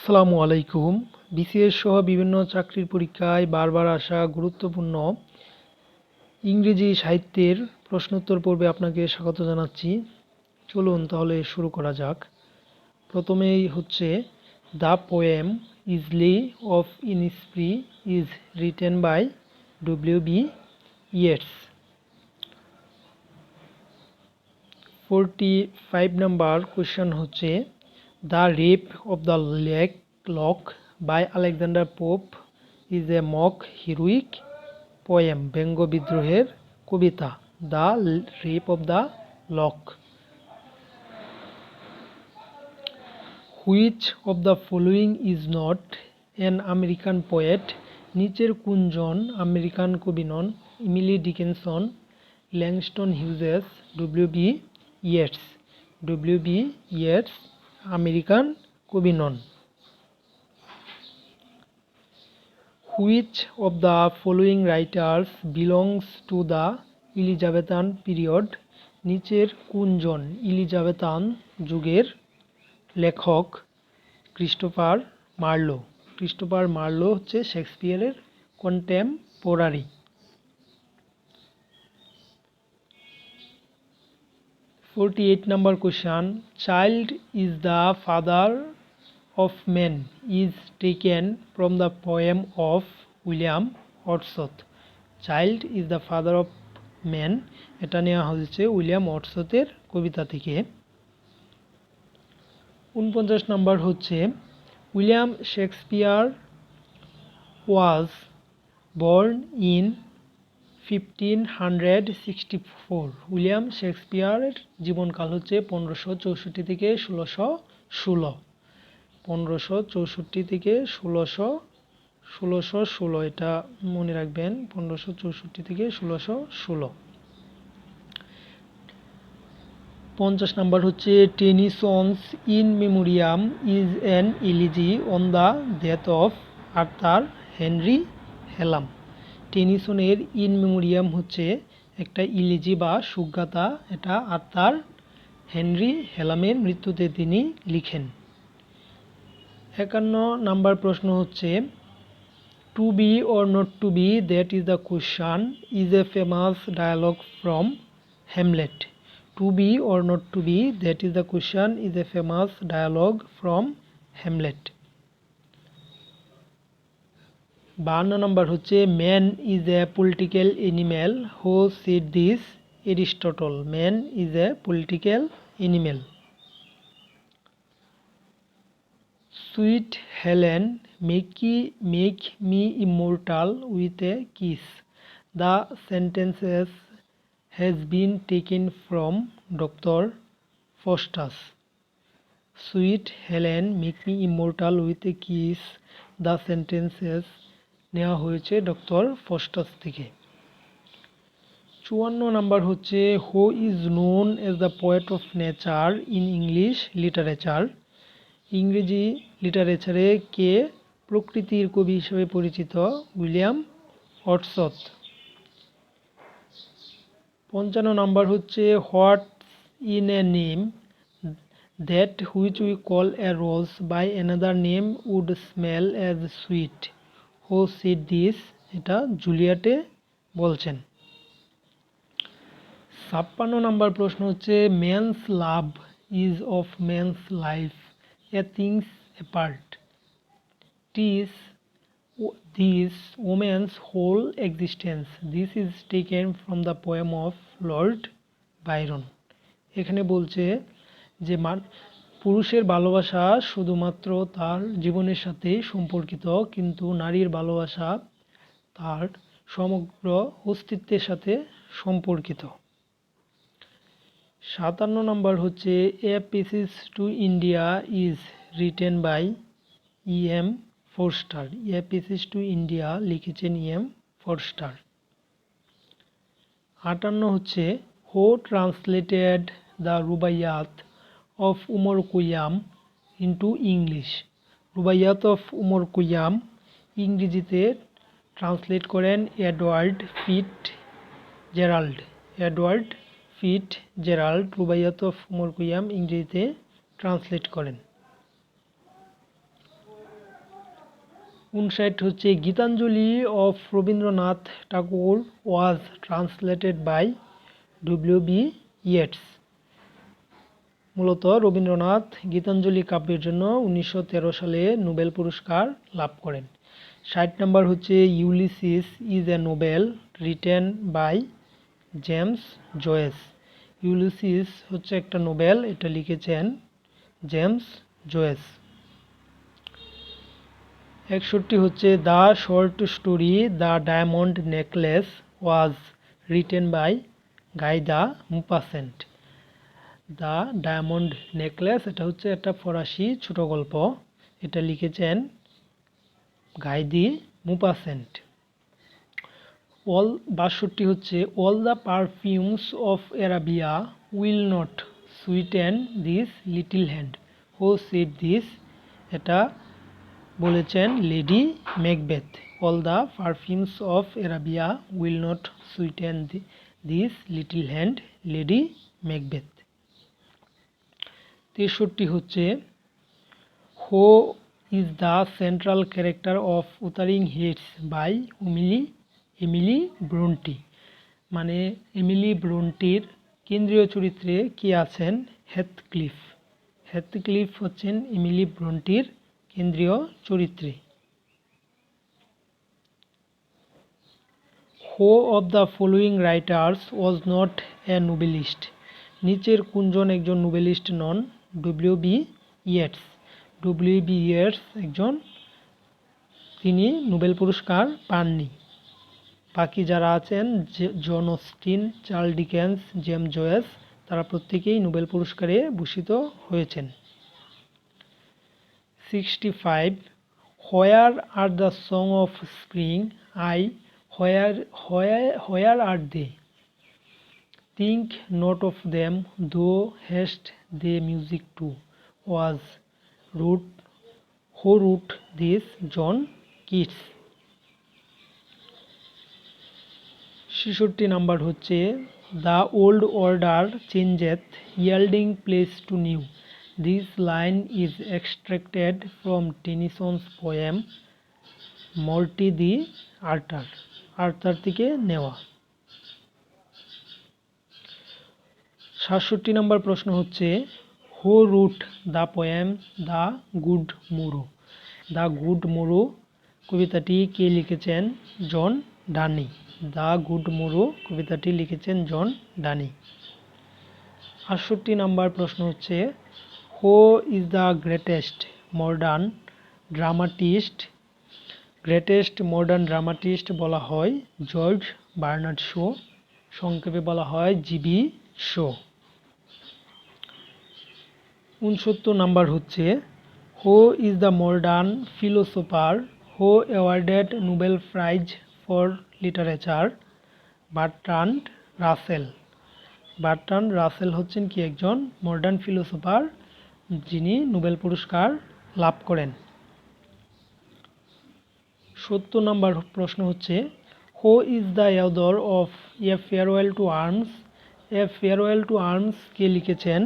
আসসালামু আলাইকুম। বিসিএস সহ বিভিন্ন চাকরির পরীক্ষায় বারবার আসা গুরুত্বপূর্ণ ইংরেজি সাহিত্যের প্রশ্নোত্তর পর্বে আপনাকে স্বাগত জানাচ্ছি। চলুন তাহলে শুরু করা যাক। প্রথমেই হচ্ছে the poem isle of Innisfree is written by W B. Yeats. 45 number question হচ্ছে the rape of the lock by Alexander Pope is a mock heroic poem. ব্যঙ্গ বিদ্রোহের কবিতা the rape of the lock. Which of the following is not an American poet? নিচের কোনজন American কবি নন? Emily Dickinson, Langston Hughes, W B. Yeats. W B. Yeats American কবি নন। Which of the following writers belongs to the Elizabethan period? নিচের কোনজন ইলিজাবেথান যুগের লেখক? Christopher Marlowe. ক্রিস্টোফার মার্লো হচ্ছে শেক্সপিয়ারের contemporary. 48 number question. Child is the father of man is taken from the poem of William Wordsworth. Child is the father of man এটা নেওয়া হয়েছে William ওয়ার্ডসওয়ার্থের কবিতা থেকে। 49 নম্বর হচ্ছে William Shakespeare was born in 1564। William শেক্সপিয়ারের জীবনকাল হচ্ছে 1564 থেকে 1616। 1564 থেকে 1616 এটা মনে রাখবেন। 1564 থেকে 1616। 50 নাম্বার হচ্ছে Tennyson's in memoriam is an elegy on the death of Arthur Henry Hallam. টেনিসনের ইন মেমোরিয়াম হচ্ছে একটা ইলিজি বা সুখ্যাতা, এটা আর্থার হেনরি হেলামের মৃত্যুতে তিনি লিখেন। 51 নাম্বার প্রশ্ন হচ্ছে to be or not to be, that is the question, is a famous dialogue from Hamlet. To be or not to be, that is the question, is a famous dialogue from Hamlet. 52 number হচ্ছে man is a political animal, who said this? Aristotle. Man is a political animal. Sweet Helen make me immortal with a kiss. The sentences has been taken from Doctor Faustus. Sweet Helen make me immortal with a kiss, the sentences নেওয়া হয়েছে Doctor Faustus থেকে। 54 number হচ্ছে who is known as the poet of nature in English literature. ইংরেজি লিটারেচারে কে প্রকৃতির কবি হিসেবে পরিচিত? William Wordsworth. 55 নাম্বার হচ্ছে what in a name that which we call a rose by another name would smell as sweet, who said this? এটা জুলিয়েটে বলছেন। 56 নাম্বার প্রশ্ন হচ্ছে man's love is of man's life a things apart, tis this woman's whole existence. This is taken from the poem of lord Byron. এখানে বলছে যে পুরুষের ভালোবাসা শুধুমাত্র তার জীবনের সাথে সম্পর্কিত, কিন্তু নারীর ভালোবাসা তার সমগ্র অস্তিত্বের সাথে সম্পর্কিত। 57 নম্বর হচ্ছে a passage to India is written by E.M. Forster. A passage to India লিখেছেন E.M. ফোরস্টার। 58 হচ্ছে who translated the Rubaiyat of Omar Khayyam into English. Rubaiyat of Omar Khayyam ইংরেজিতে ট্রান্সলেট করেন Edward FitzGerald. Edward FitzGerald Rubaiyat of Omar Khayyam ইংরেজিতে translate করেন। 59 হচ্ছে Gitanjali of Rabindranath Thakur was translated by W B. Yeats. মূলত রবীন্দ্রনাথ গীতাঞ্জলি কাব্যের জন্য 1913 সালে Nobel পুরস্কার লাভ করেন। 60 নম্বর হচ্ছে Ulysses is a novel written by James Joyce. Ulysses হচ্ছে একটা নোবেল, এটা লিখেছেন জেমস জয়েস। 61 হচ্ছে the short story the diamond necklace was written by Guy de Maupassant. The diamond necklace এটা হচ্ছে একটা ফরাসি ছোট গল্প, এটা লিখেছেন গাই দি মুপাসেন্ট। 62 হচ্ছে all the perfumes of Arabia will not sweeten this little hand, who said this, এটা বলেছেন Lady Macbeth. All the perfumes of Arabia will not sweeten this little hand, Lady Macbeth. 63 হচ্ছে who is the central character of Wuthering Heights by Emily Bronte, মানে Emily ব্রন্টির কেন্দ্রীয় চরিত্রে কে আছেন? হেথক্লিফ। হেথক্লিফ হচ্ছেন Emily ব্রন্টির কেন্দ্রীয় চরিত্রে। Who of the following writers was not a Nobelist, নিচের কোনজন একজন নোবেলিস্ট নন? ডব্লিউ.বি. ইয়েটস। ডব্লিউ.বি. ইয়েটস একজন, তিনি নোবেল পুরস্কার পাননি। বাকি যারা আছেন John Austen, Charles Dickens, James Joyce, তারা প্রত্যেকেই নোবেল পুরস্কারে ভূষিত হয়েছেন। 65 where are the song of spring ay where are they think not of them thou hast the music too was who wrote this? John Keats। 66 number হচ্ছে the old order changeth yielding place to new, this line is extracted from Tennyson's poem Morte d'Arthur, Arthur থেকে নেওয়া। 67 নম্বর প্রশ্ন হচ্ছে who wrote the poem the good morrow, the good morrow কবিতাটি কে লিখেছেন? জন ডানি। The good morrow কবিতাটি লিখেছেন জন ডানি। 68 নম্বর প্রশ্ন হচ্ছে who is the greatest modern dramatist? Greatest modern dramatist বলা হয় জর্জ বার্নার্ড শো, সংক্ষেপে বলা হয় জিবি শো। 69 নাম্বার হচ্ছে who is the modern philosopher who awarded Nobel prize for literature? Bertrand Rasel. Bertrand Rasel হচ্ছেন কি একজন মডার্ন ফিলোসোফার, যিনি নোবেল পুরস্কার লাভ করেন। 70 নম্বর প্রশ্ন হচ্ছে who is the author of a farewell to arms? A farewell to arms কে লিখেছেন?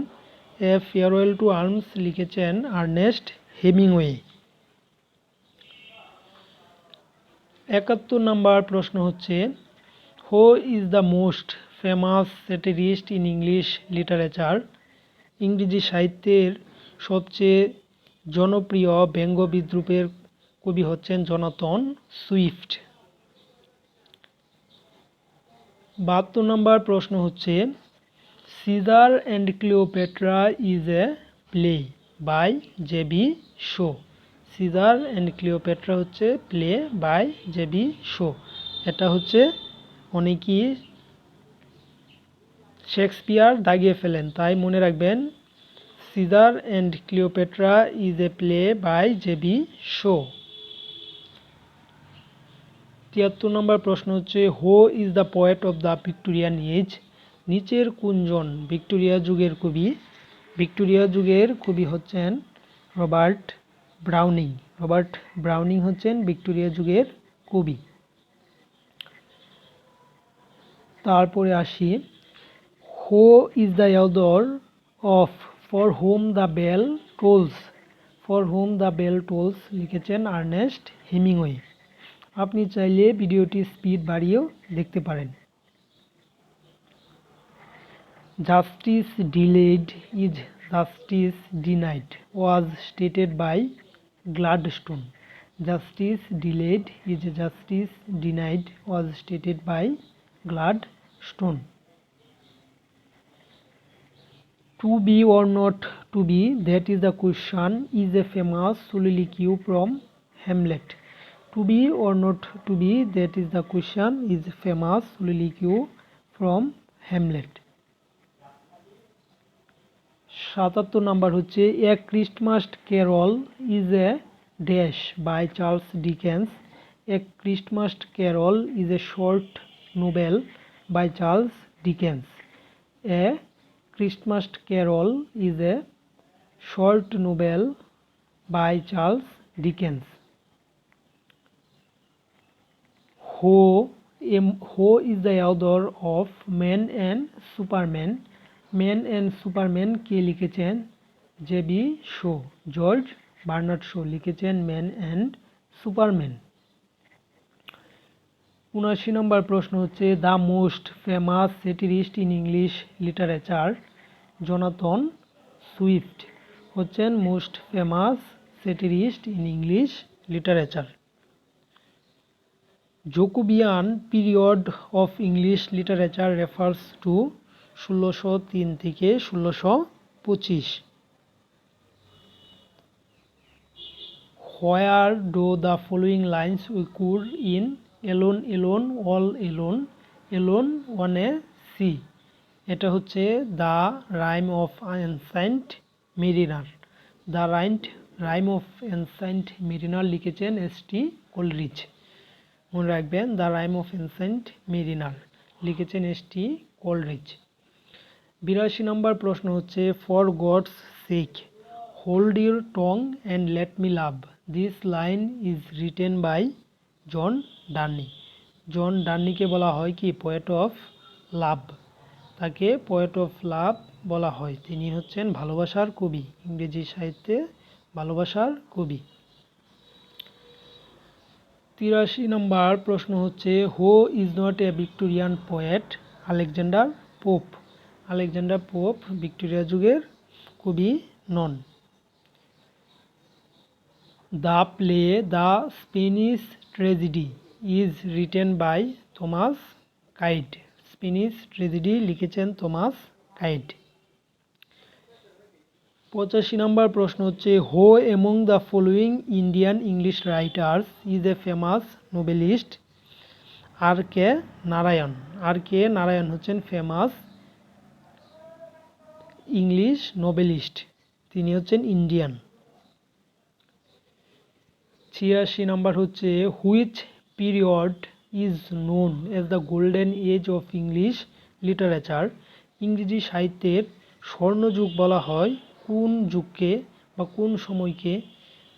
এ ফেয়ারওয়েল টু আর্মস লিখেছেন আর্নেস্ট হেমিংওয়ে। 71 নম্বর প্রশ্ন হচ্ছে who is the most famous satirist in English literature? ইংরেজি সাহিত্যের সবচেয়ে জনপ্রিয় ব্যঙ্গ বিদ্রূপের কবি হচ্ছেন জোনাথন সুইফট। 72 নম্বর প্রশ্ন হচ্ছে Caesar and Cleopatra is a play by J B. Shaw. Caesar and Cleopatra হচ্ছে প্লে বাই জে.বি. শো, এটা হচ্ছে অনেকেই শেক্সপিয়ার দাগিয়ে ফেলেন, তাই মনে রাখবেন Caesar and Cleopatra is a play by J B. Shaw. 73 number প্রশ্ন হচ্ছে who is the poet of the Victorian age? নিচের কোনজন ভিক্টোরিয়া যুগের কবি? ভিক্টোরিয়া যুগের কবি হচ্ছেন রবার্ট ব্রাউনিং। রবার্ট ব্রাউনিং হচ্ছেন ভিক্টোরিয়া যুগের কবি। তারপরে আসি হু is the author of for whom the bell tolls? For whom the bell tolls লিখেছেন আর্নেস্ট হেমিংওয়ে। আপনি চাইলে ভিডিওটি স্পিড বাড়িয়েও দেখতে পারেন। Justice delayed is justice denied was stated by Gladstone. Justice delayed is justice denied was stated by Gladstone. To be or not to be, that is the question, is a famous soliloquy from Hamlet. To be or not to be, that is the question, is a famous soliloquy from Hamlet. 77 number হচ্ছে a Christmas carol is a dash by Charles Dickens. A Christmas carol is a short novel by Charles Dickens. A Christmas Carol is a short novel by Charles Dickens. Who is the author of Man and Superman? Man and Superman কে লিখেছেন? J B Shaw. George Bernard Shaw লিখেছেন man and Superman. 79 নম্বর প্রশ্ন হচ্ছে the most famous satirist in English literature. Jonathan Swift হচ্ছেন most famous satirist in English literature. Jacobean period of English literature refers to 1603 থেকে 1625। Where do the following lines occur in alone alone all alone alone one a sea. এটা হচ্ছে the rime of ancient mariner. The rime of ancient mariner লিখেছেন S T. Coleridge. মনে রাখবেন the rime of ancient mariner লিখেছেন S T. Coleridge. 82 নম্বর প্রশ্ন হচ্ছে for God's sake hold your tongue and let me love. This line is written by John Donne. John ডার্নিকে বলা হয় কি পোয়েট অফ লাভ। তাকে পোয়েট অফ লাভ বলা হয়। তিনি হচ্ছেন ভালোবাসার কবি, ইংরেজি সাহিত্যে ভালোবাসার কবি। 83 নম্বর প্রশ্ন হচ্ছে who is not a Victorian poet. Alexander Pope. Alexander Pope Victoria যুগের কবি নন। The play the Spanish tragedy is written by Thomas Kyd. Spanish tragedy লিখেছেন থমাস কাইট। 85 নম্বর প্রশ্ন হচ্ছে who among the following Indian English writers is a famous Nobelist. R K Narayan. R K Narayan হচ্ছেন famous English noblest. তিনি হচ্ছেন Indian. 86 number হচ্ছে which period is known as the golden age of English literature. ইংরেজি সাহিত্যের স্বর্ণযুগ বলা হয় কোন যুগকে বা কোন সময়কে?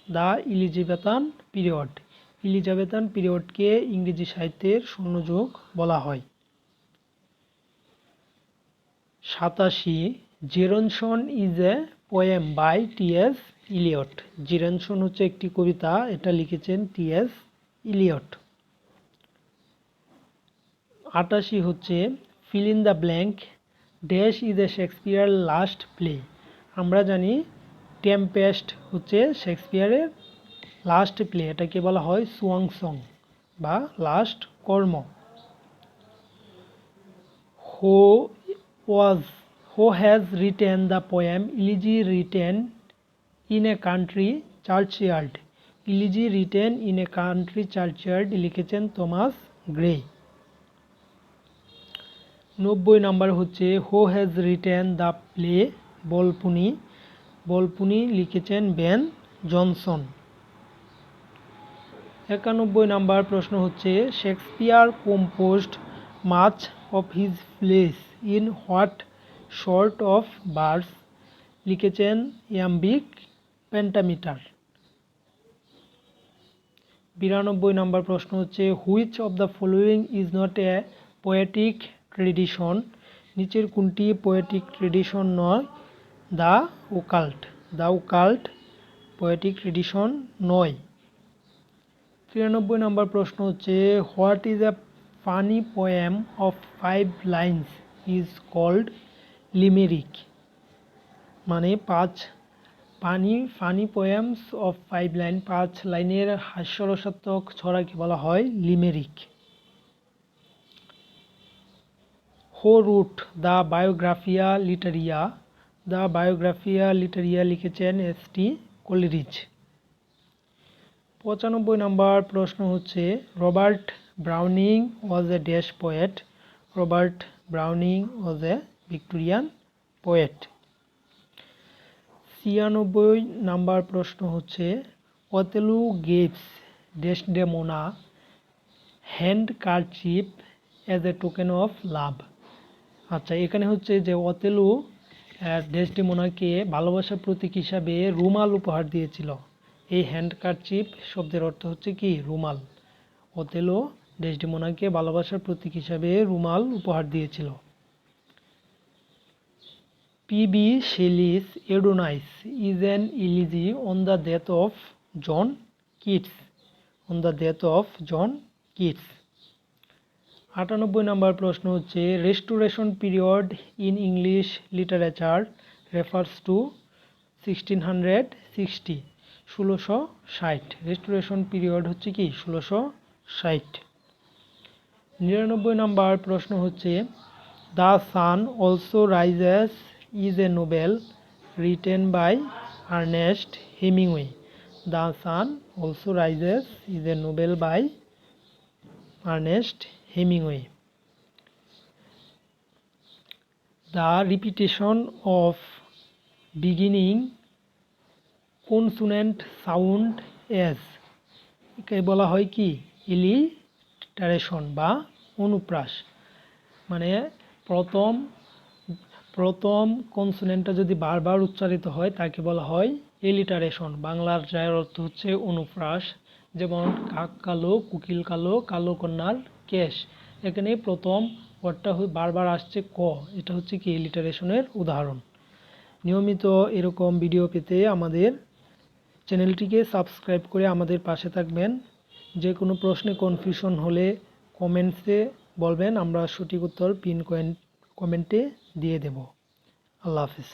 The Elizabethan period. এলিজাবেথান পিরিয়ডকে ইংরেজি সাহিত্যের স্বর্ণযুগ বলা হয়। 87 Gerontion is a poem by T S. Eliot. Gerontion হচ্ছে একটি কবিতা, এটা লিখেছেন টি.এস. ইলিয়ট। 88 হচ্ছে fill in the blank dash is a Shakespeare last play. আমরা জানি টেম্পেস্ট হচ্ছে শেক্সপিয়ারের লাস্ট প্লে, এটাকে বলা হয় সোয়াং সং বা লাস্ট কর্ম। Who has written the poem elegy written in a country churchyard. Elegy written in a country churchyard লিখেছেন Thomas Gray. 90 নম্বর হচ্ছে who has written the play Volpone. Volpone লিখেছেন বেন জনসন। 91 নম্বর প্রশ্ন হচ্ছে Shakespeare composed much of his plays in what sort of verse. লিখেছেন iambic pentameter. 92 নম্বর প্রশ্ন হচ্ছে which of the following is not a poetic tradition. নিচের কোনটি পোয়েটিক ট্রেডিশন নয়? The occult. The occult poetic tradition নয়। 93 নম্বর প্রশ্ন হচ্ছে what is a funny poem of 5 lines is called limerick. মানে ফানি পোয়েমস অফ 5 লাইন, 5 লাইনের হাস্যরসাত্মক ছড়াকে বলা হয় limerick. Who wrote the Biographia Literaria. The Biographia Literaria লিখেছেন এস.টি. কোলেরিজ। 95 নম্বর প্রশ্ন হচ্ছে Robert Browning was a dash poet. Robert Browning was a Victorian poet. 96 number প্রশ্ন হচ্ছে অতেলো গেভস Desdemona handkerchief as a token of love. আচ্ছা, এখানে হচ্ছে যে অতেলো ডেসডেমোনাকে ভালোবাসার প্রতীক হিসাবে রুমাল উপহার দিয়েছিল। এই হ্যান্ডকারচিফ শব্দের অর্থ হচ্ছে কি রুমাল। অতেলো ডেসডেমোনাকে ভালোবাসার প্রতীক হিসাবে রুমাল উপহার দিয়েছিল। P B. Shelley's Adonais is an elegy on the death of John Keats. On the death of John Keats. 98 নম্বর প্রশ্ন হচ্ছে restoration period in English literature refers to 1660। 1660। Restoration period হচ্ছে কি 1660। 99 নম্বর প্রশ্ন হচ্ছে the sun also rises is a novel written by Ernest Hemingway. The sun also rises is a novel by Ernest Hemingway. The repetition of beginning consonant sound as একে বলা হয় কি ইলিটারেশন বা অনুপ্রাস। মানে প্রথম কনসোনেন্টটা যদি বারবার উচ্চারিত হয় তাকে বলা হয় এলিটারেশন। বাংলার যার অর্থ হচ্ছে অনুপ্রাস। যেমন কাক কালো, কুকিল কালো, কালো কন্যার কেশ। এখানে প্রথম ওয়ার্ডটা বারবার আসছে ক, এটা হচ্ছে কি এলিটারেশনের উদাহরণ। নিয়মিত এরকম ভিডিও পেতে আমাদের চ্যানেলটিকে সাবস্ক্রাইব করে আমাদের পাশে থাকবেন। যে কোনো প্রশ্নে কনফিউশন হলে কমেন্টসে বলবেন, আমরা সঠিক উত্তর পিন কমেন্টে দিয়ে দেব। আল্লাহ হাফিজ।